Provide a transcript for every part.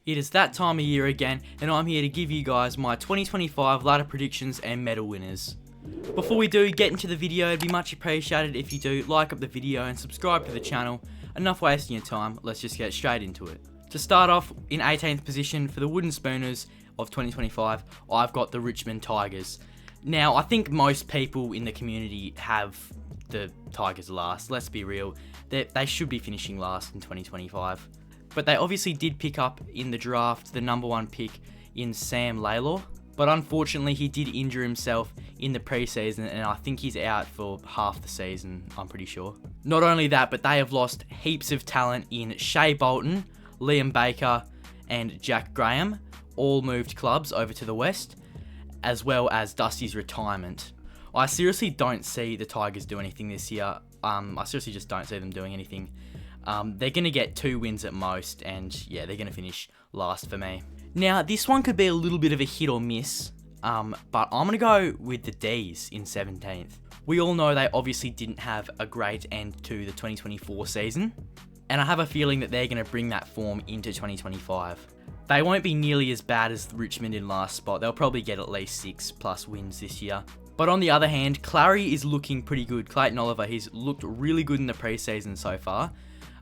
It is that time of year again, and I'm here to give you guys my 2025 ladder predictions and medal winners. Before we do get into the video, it'd be much appreciated if you do like up the video and subscribe to the channel. Enough wasting your time, let's just get straight into it. To start off, in 18th position for the Wooden Spooners of 2025, I've got the Richmond Tigers. Now, I think most people in the community have the Tigers last. Let's be real, they should be finishing last in 2025. But they obviously did pick up in the draft the number one pick in Sam Laylor. But unfortunately, he did injure himself in the preseason, and I think he's out for half the season, I'm pretty sure. Not only that, but they have lost heaps of talent in Shea Bolton, Liam Baker, and Jack Graham. All moved clubs over to the West, as well as Dusty's retirement. I seriously don't see the Tigers do anything this year. I seriously just don't see them doing anything. They're going to get 2 wins at most, and yeah, they're going to finish last for me. Now, this one could be a little bit of a hit or miss, but I'm going to go with the D's in 17th. We all know they obviously didn't have a great end to the 2024 season, and I have a feeling that they're going to bring that form into 2025. They won't be nearly as bad as Richmond in last spot. They'll probably get at least 6+ wins this year. But on the other hand, Clary is looking pretty good. Clayton Oliver, he's looked really good in the preseason so far.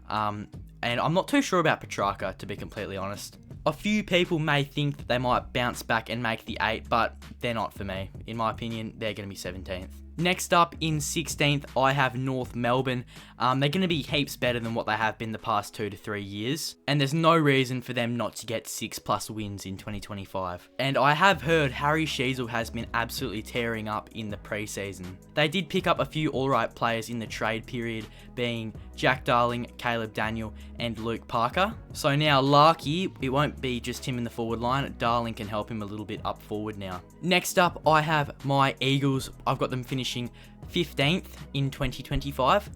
And I'm not too sure about Petrarca, to be completely honest. A few people may think that they might bounce back and make the 8, but they're not for me. In my opinion, they're going to be 17th. Next up, in 16th, I have North Melbourne. They're going to be heaps better than what they have been the past 2 to 3 years. And there's no reason for them not to get 6+ wins in 2025. And I have heard Harry Sheezel has been absolutely tearing up in the preseason. They did pick up a few alright players in the trade period, being Jack Darling, Caleb Daniel, and Luke Parker. So now Larky, it won't be just him in the forward line. Darling can help him a little bit up forward now. Next up, I have my Eagles. I've got them finishing 15th in 2025.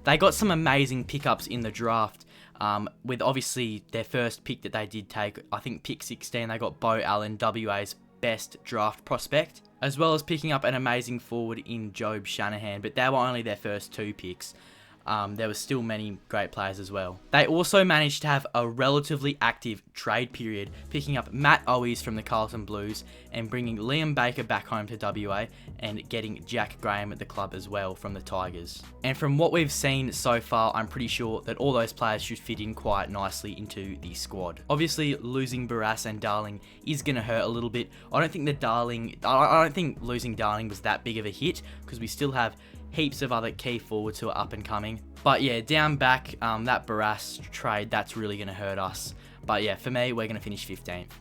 They got some amazing pickups in the draft, with obviously their first pick that they did take. I think pick 16, they got Bo Allen, WA's best draft prospect, as well as picking up an amazing forward in Job Shanahan, but they were only their first 2 picks. There were still many great players as well. They also managed to have a relatively active trade period, picking up Matt Owies from the Carlton Blues and bringing Liam Baker back home to WA and getting Jack Graham at the club as well from the Tigers. And from what we've seen so far, I'm pretty sure that all those players should fit in quite nicely into the squad. Obviously, losing Barras and Darling is going to hurt a little bit. I don't think losing Darling was that big of a hit, because we still have heaps of other key forwards who are up and coming. But yeah, down back, that Barras trade, that's really going to hurt us. But yeah, for me, we're going to finish 15th.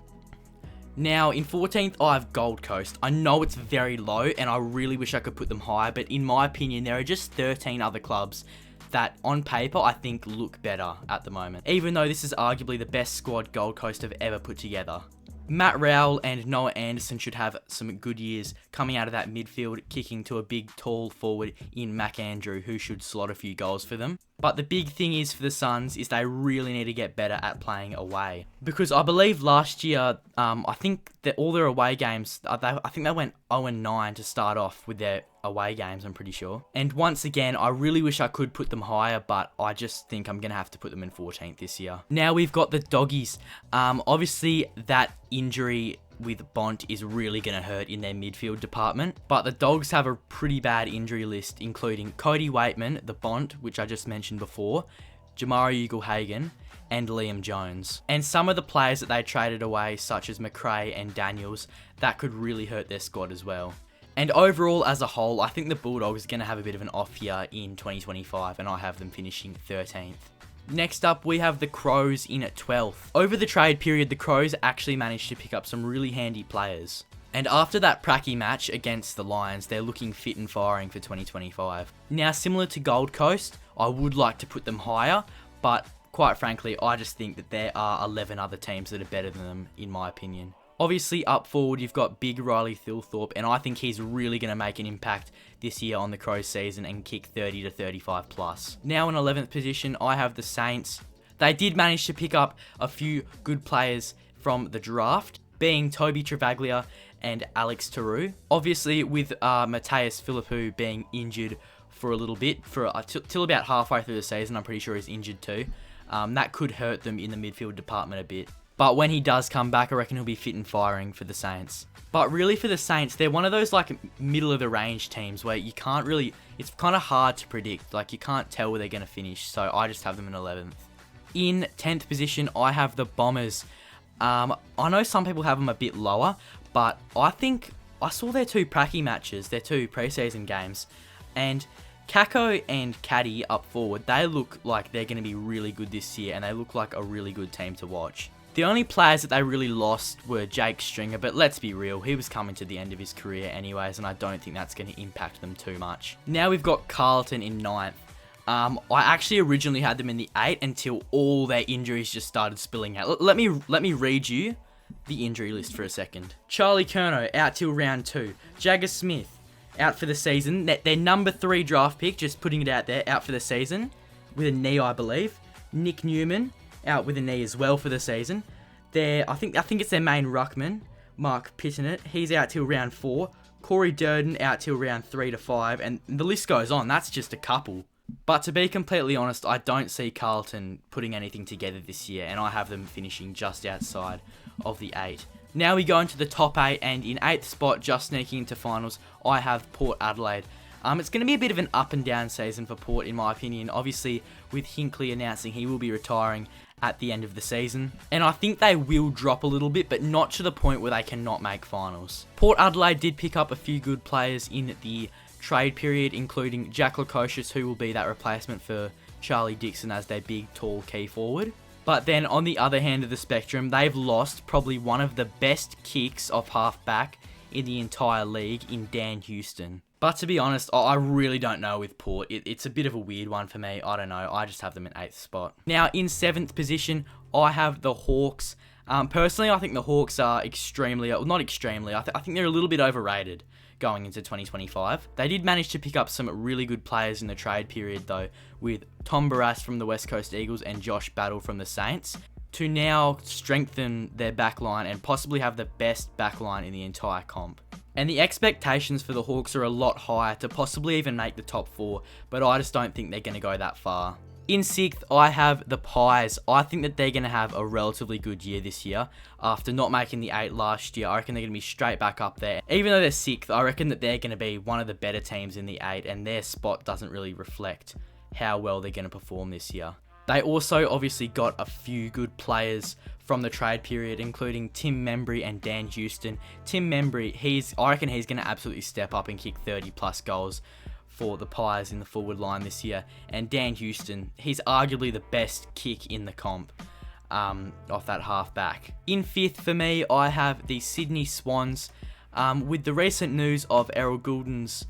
Now, in 14th, I have Gold Coast. I know it's very low, and I really wish I could put them higher, but in my opinion, there are just 13 other clubs that, on paper, I think look better at the moment, even though this is arguably the best squad Gold Coast have ever put together. Matt Rowell and Noah Anderson should have some good years coming out of that midfield, kicking to a big, tall forward in Mac Andrew, who should slot a few goals for them. But the big thing is for the Suns is they really need to get better at playing away. Because I believe last year, I think that all their away games, I think they went 0-9 to start off with their away games, I'm pretty sure. And once again, I really wish I could put them higher, but I just think I'm going to have to put them in 14th this year. Now we've got the Doggies. Obviously, that injury with Bont is really going to hurt in their midfield department. But the Dogs have a pretty bad injury list, including Cody Waitman, the Bont, which I just mentioned before, Jamari Ugle-Hagan, and Liam Jones. And some of the players that they traded away, such as McRae and Daniels, that could really hurt their squad as well. And overall, as a whole, I think the Bulldogs are going to have a bit of an off year in 2025, and I have them finishing 13th. Next up, we have the Crows in at 12th. Over the trade period, the Crows actually managed to pick up some really handy players. And after that pracky match against the Lions, they're looking fit and firing for 2025. Now, similar to Gold Coast, I would like to put them higher, but quite frankly, I just think that there are 11 other teams that are better than them, in my opinion. Obviously, up forward, you've got Big Riley Thilthorpe, and I think he's really going to make an impact this year on the Crows season and kick 30 to 35+. Now in 11th position, I have the Saints. They did manage to pick up a few good players from the draft, being Toby Travaglia and Alex Taru. Obviously, with Mateus Philippou being injured for a little bit, till about halfway through the season, I'm pretty sure he's injured too. That could hurt them in the midfield department a bit. But when he does come back, I reckon he'll be fit and firing for the Saints. But really for the Saints, they're one of those like middle of the range teams where you can't really, it's kind of hard to predict. Like you can't tell where they're going to finish. So I just have them in 11th. In 10th position, I have the Bombers. I know some people have them a bit lower, but I think I saw their 2 pracky matches, their 2 preseason games, and Kako and Caddy up forward, they look like they're going to be really good this year, and they look like a really good team to watch. The only players that they really lost were Jake Stringer, but let's be real, he was coming to the end of his career anyways, and I don't think that's going to impact them too much. Now we've got Carlton in 9th. I actually originally had them in the 8 until all their injuries just started spilling out. Let me read you the injury list for a second. Charlie Curnow out till round 2. Jagger Smith out for the season. Their number 3 draft pick, just putting it out there, out for the season with a knee, I believe. Nick Newman out with a knee as well for the season. I think it's their main ruckman, Mark Pittenet. He's out till round 4. Corey Durden out till round 3 to 5, and the list goes on. That's just a couple. But to be completely honest, I don't see Carlton putting anything together this year, and I have them finishing just outside of the 8. Now we go into the top 8, and in 8th spot, just sneaking into finals, I have Port Adelaide. It's going to be a bit of an up and down season for Port, in my opinion. Obviously, with Hinkley announcing he will be retiring at the end of the season. And I think they will drop a little bit, but not to the point where they cannot make finals. Port Adelaide did pick up a few good players in the trade period, including Jack Lukosius, who will be that replacement for Charlie Dixon as their big, tall key forward. But then on the other hand of the spectrum, they've lost probably one of the best kicks off half-back in the entire league in Dan Houston. But to be honest, I really don't know with Port. It's a bit of a weird one for me. I don't know. I just have them in 8th spot. Now, in 7th position, I have the Hawks. Personally, I think the Hawks are not extremely, I think they're a little bit overrated going into 2025. They did manage to pick up some really good players in the trade period, though, with Tom Barras from the West Coast Eagles and Josh Battle from the Saints, to now strengthen their backline and possibly have the best backline in the entire comp. And the expectations for the Hawks are a lot higher to possibly even make the top 4, but I just don't think they're going to go that far. In 6th, I have the Pies. I think that they're going to have a relatively good year this year. After not making the 8 last year, I reckon they're going to be straight back up there. Even though they're 6th, I reckon that they're going to be one of the better teams in the 8, and their spot doesn't really reflect how well they're going to perform this year. They also obviously got a few good players from the trade period, including Tim Membry and Dan Houston. Tim Membry, I reckon he's going to absolutely step up and kick 30 plus goals for the Pies in the forward line this year. And Dan Houston, he's arguably the best kick in the comp off that half back. In 5th for me, I have the Sydney Swans. With the recent news of Errol Goulden's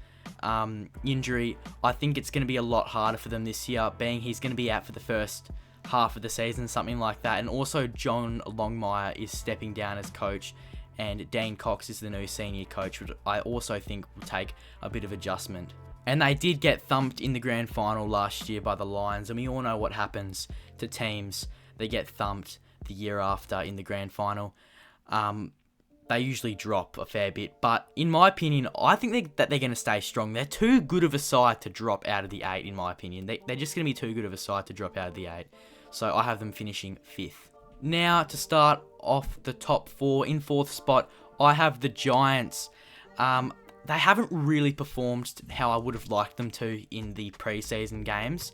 injury, I think it's going to be a lot harder for them this year, being he's going to be out for the first half of the season, something like that. And also John Longmire is stepping down as coach, and Dane Cox is the new senior coach, which I also think will take a bit of adjustment. And they did get thumped in the grand final last year by the Lions, and we all know what happens to teams that get thumped the year after in the grand final. They usually drop a fair bit, but in my opinion, I think that they're going to stay strong. They're too good of a side to drop out of the 8, in my opinion. They're just going to be too good of a side to drop out of the 8. So I have them finishing 5th. Now, to start off the top 4, in 4th spot, I have the Giants. They haven't really performed how I would have liked them to in the preseason games,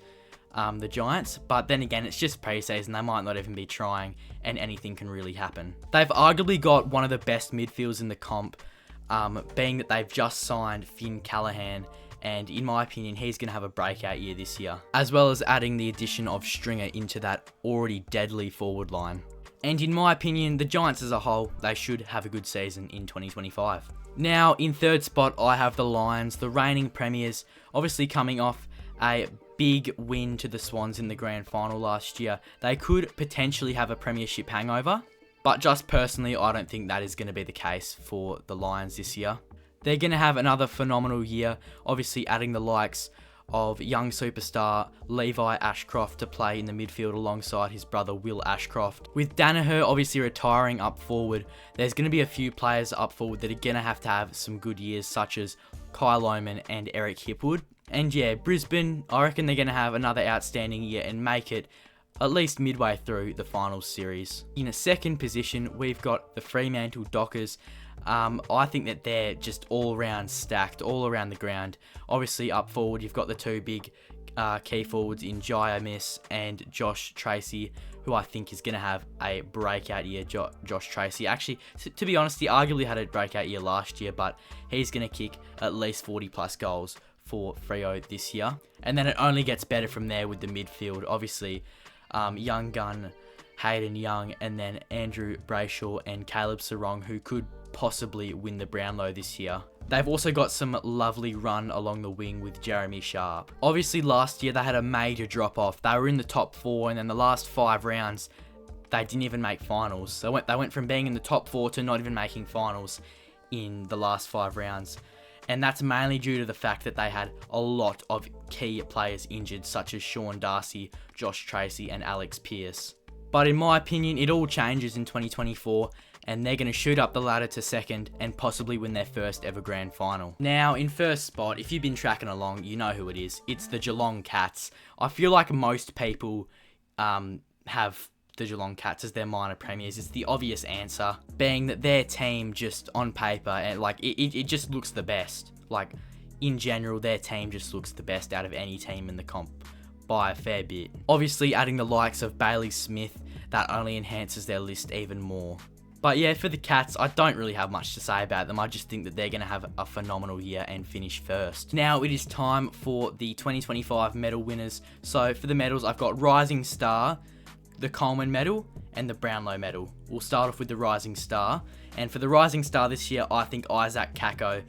the Giants. But then again, it's just preseason. They might not even be trying, and anything can really happen. They've arguably got one of the best midfields in the comp, being that they've just signed Finn Callahan. And in my opinion, he's going to have a breakout year this year, as well as adding the addition of Stringer into that already deadly forward line. And in my opinion, the Giants as a whole, they should have a good season in 2025. Now, in 3rd spot, I have the Lions, the reigning premiers, obviously coming off a big win to the Swans in the grand final last year. They could potentially have a premiership hangover, but just personally, I don't think that is going to be the case for the Lions this year. They're going to have another phenomenal year, obviously adding the likes of young superstar Levi Ashcroft to play in the midfield alongside his brother Will Ashcroft. With Danaher obviously retiring up forward, there's going to be a few players up forward that are going to have some good years, such as Kyle Oman and Eric Hipwood. And yeah, Brisbane, I reckon they're going to have another outstanding year and make it at least midway through the finals series. In a second position, we've got the Fremantle Dockers. I think that they're just all around stacked, all around the ground. Obviously, up forward, you've got the two big key forwards in Jai Miss and Josh Tracy, who I think is going to have a breakout year. Josh Tracy, actually, to be honest, he arguably had a breakout year last year, but he's going to kick at least 40 plus goals for Freo this year. And then it only gets better from there with the midfield. Obviously, young gun Hayden Young, and then Andrew Brayshaw and Caleb Sarong, who could possibly win the Brownlow this year. They've also got some lovely run along the wing with Jeremy Sharp. Obviously, last year they had a major drop off. They were in the top 4, and then the last 5 rounds, they didn't even make finals. So they went from being in the top 4 to not even making finals in the last 5 rounds. And that's mainly due to the fact that they had a lot of key players injured, such as Sean Darcy, Josh Tracy, and Alex Pearce. But in my opinion, it all changes in 2024, and they're going to shoot up the ladder to second and possibly win their first ever grand final. Now, in first spot, if you've been tracking along, you know who it is. It's the Geelong Cats. I feel like most people have the Geelong Cats as their minor premiers. It's the obvious answer, being that their team just on paper, and like it just looks the best. Like, in general, their team just looks the best out of any team in the comp by a fair bit. Obviously, adding the likes of Bailey Smith, that only enhances their list even more. But yeah, for the Cats, I don't really have much to say about them. I just think that they're going to have a phenomenal year and finish first. Now it is time for the 2025 medal winners. So for the medals, I've got Rising Star, the Coleman Medal, and the Brownlow Medal. We'll start off with the Rising Star. And for the Rising Star this year, I think Isaac Kako.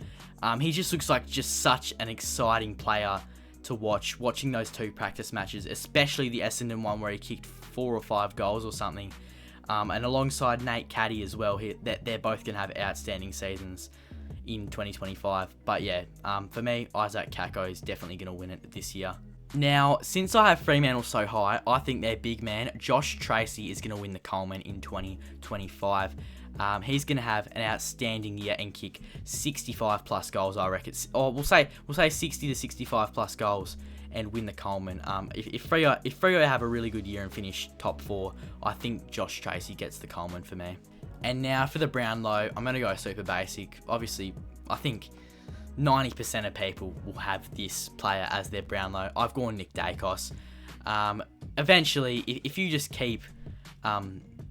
He just looks like just such an exciting player to watch. Watching those 2 practice matches, especially the Essendon one where he kicked 4 or 5 goals or something. And alongside Nate Caddy as well, they're both going to have outstanding seasons in 2025. But yeah, for me, Isaac Kako is definitely going to win it this year. Now, since I have Fremantle so high, I think their big man, Josh Tracy, is going to win the Coleman in 2025. He's going to have an outstanding year and kick 65 plus goals, I reckon. Or we'll say 60 to 65 plus goals and win the Coleman. If Freo have a really good year and finish top 4, I think Josh Tracy gets the Coleman for me. And now for the Brownlow, I'm going to go super basic. Obviously, I think 90% of people will have this player as their Brownlow. I've gone Nick Dacos. Eventually, if you just keep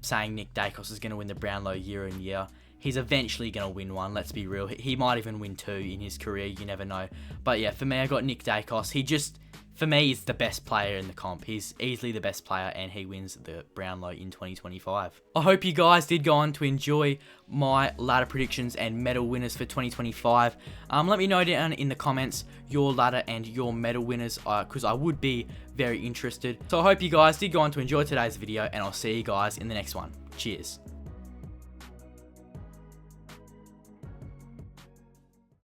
saying Nick Dacos is going to win the Brownlow year in year, he's eventually going to win one, let's be real. He might even win 2 in his career, you never know. But yeah, for me, I got Nick Dacos. He just, for me, is the best player in the comp. He's easily the best player, and he wins the Brownlow in 2025. I hope you guys did go on to enjoy my ladder predictions and medal winners for 2025. Let me know down in the comments your ladder and your medal winners, because I would be very interested. So I hope you guys did go on to enjoy today's video, and I'll see you guys in the next one. Cheers.